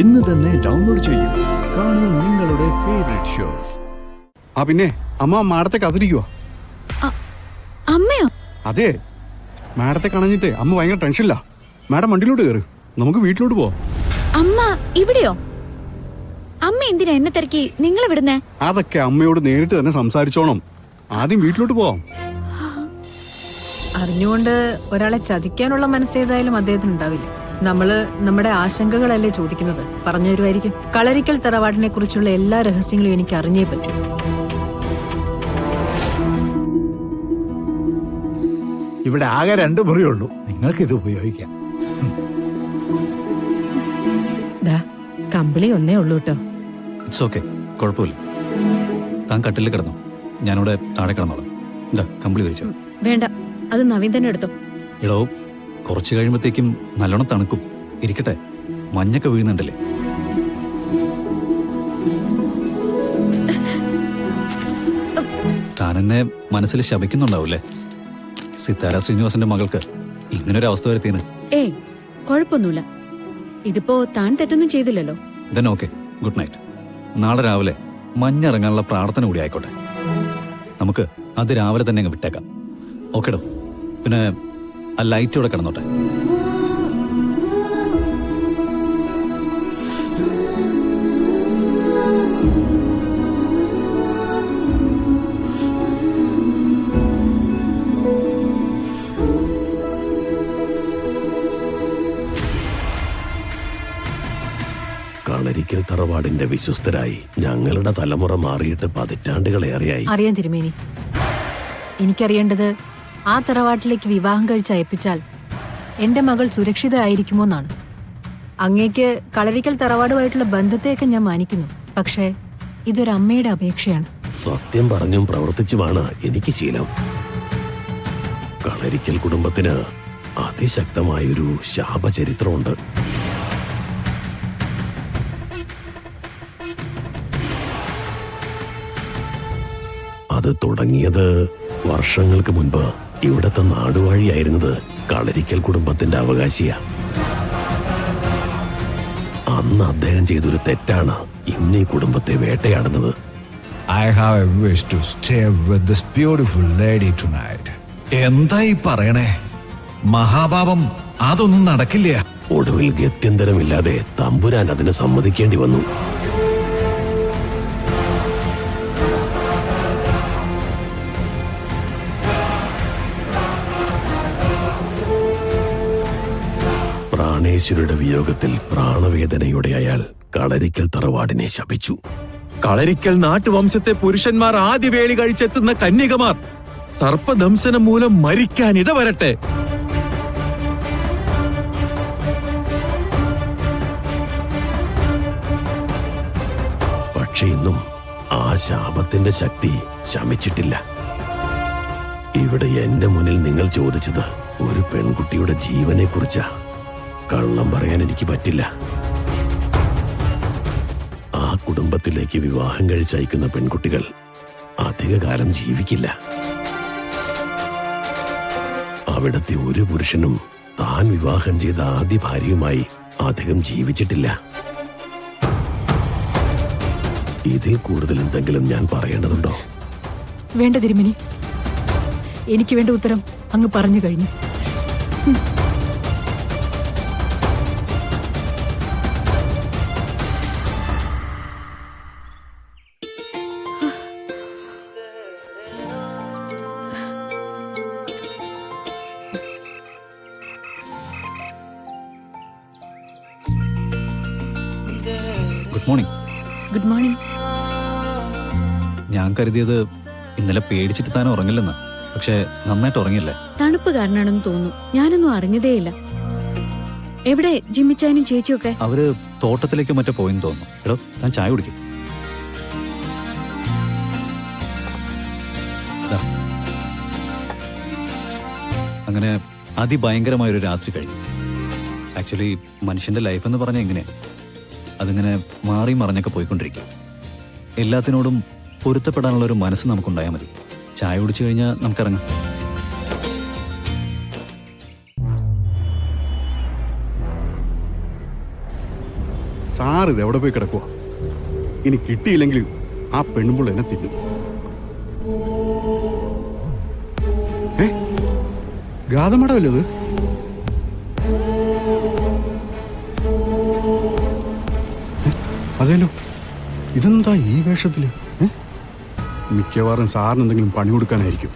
ഇന്ന് തന്നെ ഡൗൺലോഡ് ചെയ്യൂ. കാണൂ നിങ്ങളുടെ ഫേവറേറ്റ് ഷോസ്. പിന്നെ അമ്മ മാഡത്തെ കാത്തിരിക്കുവോ? അമ്മയോ? അതെ, മാഡത്തെ കാണഞ്ഞിട്ട് അമ്മ ഭയങ്കര ടെൻഷനില്ല. മാഡം വണ്ടിയിലോട്ട് കയറ്, നമുക്ക് വീട്ടിലോട്ട് പോവാം. അമ്മ ഇവിടെയോ? അമ്മ എന്തിനാ എന്നെ തിരക്കി നിങ്ങൾ വിടുന്നേ? അതൊക്കെ അമ്മയോട് നേരിട്ട് തന്നെ സംസാരിച്ചോണം. ആദ്യം വീട്ടിലോട്ട് പോവാം. അറിഞ്ഞുകൊണ്ട് ഒരാളെ ചതിക്കാനുള്ള മനസ്സേതായാലും അദ്ദേഹത്തിന് ഉണ്ടാവില്ല. നമ്മള് നമ്മുടെ ആശങ്കകളല്ലേ ചോദിക്കുന്നത്, പറഞ്ഞു തരുമായിരിക്കും. കളരിക്കൽ തറവാടിനെ കുറിച്ചുള്ള എല്ലാ രഹസ്യങ്ങളും എനിക്ക് അറിഞ്ഞേ പറ്റൂ. ഇവിടെ ആകെ 2 മുറിയുള്ളൂ, നിങ്ങൾക്ക് ഇത് ഉപയോഗിക്കാം. കമ്പിളി ഒന്നേ ഉള്ളൂ കേട്ടോ. ഇറ്റ്സ് ഓക്കെ, കുഴപ്പമില്ല. താൻ കട്ടിൽ കിടന്നോ, ഞാനിവിടെ താഴെ കിടന്നോളാം. എന്താ കമ്പിളി വിരിച്ചോ? വേണ്ട, അത് നവീൻ തന്നെ എടുത്തോ. ഇടോ, കുറച്ച് കഴിയുമ്പോഴത്തേക്കും നല്ലോണം തണുക്കും. ഇരിക്കട്ടെ, മഞ്ഞൊക്കെ വീഴുന്നുണ്ടല്ലേ. താൻ എന്നെ മനസ്സിൽ ശപിക്കുന്നുണ്ടാവൂല്ലേ? സിത്താര ശ്രീനിവാസന്റെ മകൾക്ക് ഇങ്ങനൊരു അവസ്ഥ വരുത്തിയാണ്. ഏയ്, കുഴപ്പമൊന്നുമില്ല. ഇതിപ്പോ താൻ തെറ്റൊന്നും ചെയ്തില്ലല്ലോ. Then okay, good night. നാളെ രാവിലെ മഞ്ഞിറങ്ങാനുള്ള പ്രാർത്ഥന കൂടി ആയിക്കോട്ടെ. നമുക്ക് അത് രാവിലെ തന്നെ അങ്ങ് വിട്ടേക്കാം. ഓക്കേടോ. പിന്നെ ആ ലൈറ്റ് ഇവിടെ കിടന്നോട്ടെ. കളരിക്കൽ തറവാടിന്റെ വിശ്വസ്തരായി ഞങ്ങളുടെ തലമുറ മാറിയിട്ട് പതിറ്റാണ്ടുകളേറെയായി. അറിയാൻ തിരുമേനി, എനിക്കറിയേണ്ടത് ആ തറവാട്ടിലേക്ക് വിവാഹം കഴിച്ച് അയപ്പിച്ചാൽ എന്റെ മകൾ സുരക്ഷിതയായിരിക്കുമോന്നാണ്. അങ്ങേക്ക് കളരിക്കൽ തറവാടുമായിട്ടുള്ള ബന്ധത്തെയൊക്കെ ഞാൻ മാനിക്കുന്നു. പക്ഷേ ഇതൊരമ്മയുടെ അപേക്ഷയാണ്. സത്യം പറഞ്ഞും പ്രവർത്തിച്ചുമാണ് എനിക്ക് ശീലം. കളരിക്കൽ കുടുംബത്തിന് അതിശക്തമായൊരു ശാപചരിത്രമുണ്ട്. അത് തുടങ്ങിയത് വർഷങ്ങൾക്ക് മുൻപ് ഇവിടത്തെ നാടുവാഴിയായിരുന്നത് കളരിക്കൽ കുടുംബത്തിന്റെ അവകാശിയാ. അന്ന് അദ്ദേഹം ചെയ്തൊരു തെറ്റാണ് ഇന്ന് ഈ കുടുംബത്തെ വേട്ടയാടുന്നത്. I have a wish to stay with this beautiful lady tonight. എന്തായി പറയണേ? മഹാപാപം അതൊന്നും നടക്കില്ല. ഒടുവിൽ ഗത്യന്തരമില്ലാതെ തമ്പുരാൻ അതിന് സമ്മതിക്കേണ്ടി വന്നു. പ്രാണേശ്വരുടെ വിയോഗത്തിൽ പ്രാണവേദനയോടെ അയാൾ കളരിക്കൽ തറവാടിനെ ശപിച്ചു. കളരിക്കൽ നാട്ടുവംശത്തെ പുരുഷന്മാർ ആദ്യ വേളി കഴിച്ചെത്തുന്ന കന്യകമാർ സർപ്പദംശനം മൂലം മരിക്കാൻ ഇടവരട്ടെ. പക്ഷെ ഇന്നും ആ ശാപത്തിന്റെ ശക്തി ശമിച്ചിട്ടില്ല. ഇവിടെ എന്റെ മുന്നിൽ നിങ്ങൾ ചോദിച്ചത് ഒരു പെൺകുട്ടിയുടെ ജീവനെ കുറിച്ചാ. കള്ളം പറയാൻ എനിക്ക് പറ്റില്ല. ആ കുടുംബത്തിലേക്ക് വിവാഹം കഴിച്ചയക്കുന്ന പെൺകുട്ടികൾ അധികകാലം ജീവിക്കില്ല. അവിടത്തെ ഒരു പുരുഷനും താൻ വിവാഹം ചെയ്ത ആദ്യ ഭാര്യയുമായി അധികം ജീവിച്ചിട്ടില്ല. ഇതിൽ കൂടുതൽ എന്തെങ്കിലും ഞാൻ പറയേണ്ടതുണ്ടോ? വേണ്ട തിരുമേനി, എനിക്ക് വേണ്ട ഉത്തരം അങ്ങ് പറഞ്ഞു കഴിഞ്ഞു. Good morning. Good morning. ഞാൻ കരുതിയത് ഇന്നലെ പേടിച്ചിട്ട് താൻ ഉറങ്ങില്ലെന്ന്. പക്ഷെ നന്നായിട്ട് ഉറങ്ങിയല്ലേ? തണുപ്പ് കാരണമാണെന്ന് തോന്നുന്നു. ഞാനൊന്നും അറിഞ്ഞതേയില്ല. എവിടെ ജിമ്മിച്ചാനും ചേച്ചിയൊക്കെ? അവര് തോട്ടത്തിലേക്ക് മറ്റോ പോയെന്ന് തോന്നുന്നു. എടോ, താൻ ചായ കുടിക്കും. അങ്ങനെ അതിഭയങ്കരമായൊരു രാത്രി കഴിഞ്ഞു. ആക്ച്വലി മനുഷ്യന്റെ ലൈഫ് എന്ന് പറഞ്ഞാൽ എങ്ങനെയാ, അതിങ്ങനെ മാറി മറിഞ്ഞൊക്കെ പോയിക്കൊണ്ടിരിക്കും. എല്ലാത്തിനോടും പൊരുത്തപ്പെടാനുള്ള ഒരു മനസ്സ് നമുക്കുണ്ടായാൽ മതി. ചായ കുടിച്ചു കഴിഞ്ഞാൽ നമുക്കിറങ്ങാം. സാർ ഇത് എവിടെ പോയി കിടക്കുക? ഇനി കിട്ടിയില്ലെങ്കിൽ ആ പെണ്ണുമ്പോൾ എന്നെ തിന്നും. ഗാതമടമല്ലേ ഇത്? അതേലോ, ഇതെന്താ ഈ വേഷത്തില്? മിക്കവാറും സാറിന് എന്തെങ്കിലും പണി കൊടുക്കാനായിരിക്കും.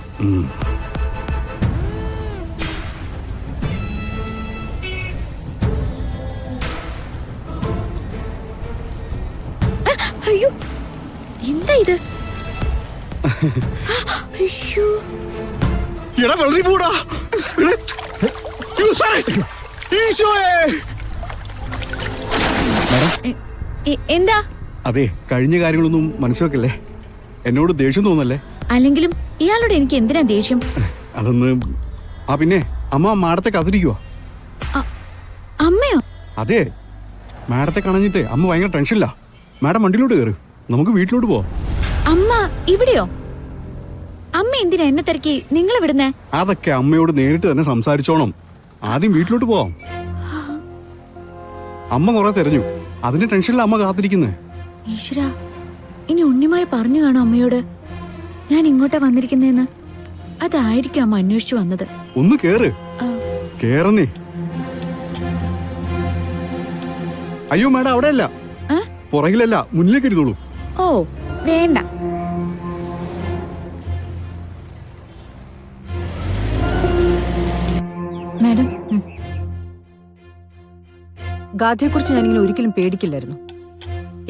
അയ്യോ, എന്താ ഇത്? അയ്യോ, എന്താ? അതെ, കഴിഞ്ഞ കാര്യങ്ങളൊന്നും മനസ്സിലാക്കല്ലേ. എന്നോട് ദേഷ്യം തോന്നല്ലേ? അല്ലെങ്കിലും ഇയാളോട് എനിക്ക് എന്തിനാ ദേഷ്യം? അതൊന്ന് പിന്നെ അമ്മ മാഡത്തെ കാത്തിരിക്കുവാ. അമ്മയോ? അതെ, മാഡത്തെ കാണഞ്ഞിട്ട് അമ്മ ഭയങ്കര ടെൻഷനില്ല. മാഡം വണ്ടിയിലോട്ട് കയറ്, നമുക്ക് വീട്ടിലോട്ട് പോവാം. അമ്മ ഇവിടെയോ? അമ്മ എന്തിനാ എന്നെ തിരക്കി നിങ്ങൾ വിടുന്നേ? അതൊക്കെ അമ്മയോട് നേരിട്ട് തന്നെ സംസാരിച്ചോണം. ആദ്യം വീട്ടിലോട്ട് പോവാം. അമ്മ കുറെ തെരഞ്ഞു, അതിന്റെ ടെൻഷനിൽ അമ്മ കാത്തിരിക്കുന്നേ. ഈശ്വര, ഇനി ഉണ്ണിമായി പറഞ്ഞു കാണും അമ്മയോട് ഞാൻ ഇങ്ങോട്ടാ വന്നിരിക്കുന്നേന്ന്. അതായിരിക്കും അമ്മ അന്വേഷിച്ചു വന്നത്. ഒന്ന് കേറ്. കേറന്നേ. അയ്യോ മാഡം, അവിടെ അല്ല, പുറകിലല്ല, മുന്നിലേക്ക് ഇരുന്നോളൂ. ഓ വേണ്ട. മാഡം, ഗാഥയെക്കുറിച്ച് ഞാനിങ്ങനെ ഒരിക്കലും പേടിക്കില്ലായിരുന്നു.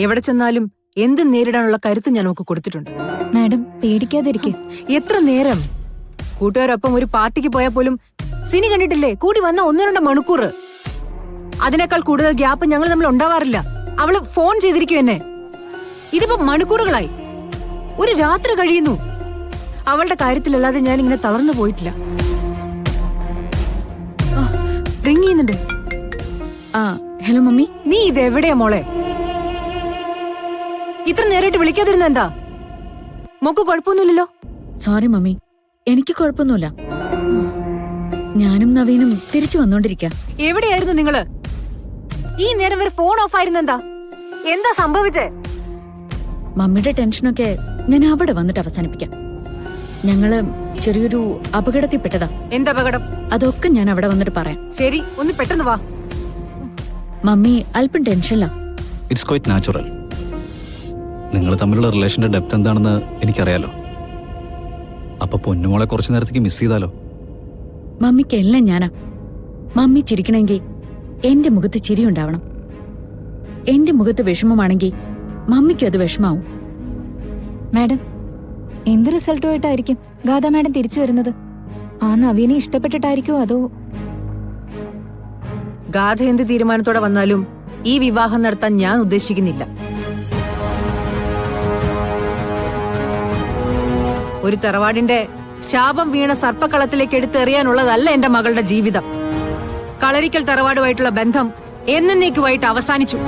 എവിടെ ചെന്നാലും എന്ത് നേരിടാനുള്ള കരുത്ത് ഞാൻ നമുക്ക് കൊടുത്തിട്ടുണ്ട്. മാഡം പേടിക്കാതിരിക്കെ. എത്ര നേരം കൂട്ടുകാരൊപ്പം ഒരു പാർട്ടിക്ക് പോയാൽ പോലും സിനി കണ്ടിട്ടില്ലേ, കൂടി വന്ന 1-2 മണിക്കൂർ. അതിനേക്കാൾ കൂടുതൽ ഗ്യാപ്പ് ഞങ്ങൾ തമ്മിൽ ഉണ്ടാവാറില്ല. അവള് ഫോൺ ചെയ്തിരിക്കും എന്നെ. ഇതിപ്പോ മണിക്കൂറുകളായി, ഒരു രാത്രി കഴിയുന്നു. അവളുടെ കാര്യത്തിലല്ലാതെ ഞാൻ ഇങ്ങനെ തളർന്നു പോയിട്ടില്ല. റിങ് ചെയ്യുന്നുണ്ട്. Hello mummy. നീ ഇത് എവിടെയാ മോളെ? ഇത്ര നേരിട്ട് വിളിക്കാതിരുന്ന എന്താ? മോക്ക് കുഴപ്പമൊന്നുമില്ലല്ലോ? സോറി മമ്മി, എനിക്ക് കുഴപ്പമൊന്നുമില്ല. ഞാനും നവീനും തിരിച്ചു വന്നോണ്ടിരിക്ക. എവിടെയായിരുന്നു നിങ്ങള്? ഈ നേരം വരെ ഫോൺ ഓഫ് ആയിരുന്നെന്താ? എന്താ സംഭവിച്ചേ? മമ്മിയുടെ ടെൻഷനൊക്കെ ഞാൻ അവിടെ വന്നിട്ട് അവസാനിപ്പിക്കാം. ഞങ്ങള് ചെറിയൊരു അപകടത്തിൽപ്പെട്ടതാ. എന്താ അപകടം? അതൊക്കെ ഞാൻ അവിടെ വന്നിട്ട് പറയാം. ശരി, ഒന്ന് പെട്ടെന്ന് വാ. മമ്മി അല്പം ടെൻഷനില്ല. It's quite natural. നിങ്ങൾ തമ്മിലുള്ള റിലേഷന്റെ ഡെപ്ത് എന്താണെന്ന് എനിക്കറിയാലോ. അപ്പൊ പൊന്നുമോളെ കുറച്ചു നേരത്തേക്ക് മിസ് ചെയ്താലോ? മമ്മിക്ക് എല്ലാം ഞാനാ. മമ്മി ചിരിക്കണമെങ്കിൽ എന്റെ മുഖത്ത് ചിരി ഉണ്ടാവണം. എന്റെ മുഖത്ത് വിഷമമാണെങ്കിൽ മമ്മിക്കും അത് വിഷമാവും. മാഡം, എന്ത് റിസൾട്ടുമായിട്ടായിരിക്കും ഗാഥ മാഡം തിരിച്ചു വരുന്നത്? ആ നവീനെ ഇഷ്ടപ്പെട്ടിട്ടായിരിക്കോ അതോ? ഗാഥ എന്ത് തീരുമാനത്തോടെ വന്നാലും ഈ വിവാഹം നടത്താൻ ഞാൻ ഉദ്ദേശിക്കുന്നില്ല. ഒരു തറവാടിന്റെ ശാപം വീണ സർപ്പക്കളത്തിലേക്ക് എടുത്തെറിയാനുള്ളതല്ല എന്റെ മകളുടെ ജീവിതം. കളരിക്കൽ തറവാടുമായിട്ടുള്ള ബന്ധം എന്നേക്കുമായിട്ട് അവസാനിച്ചു.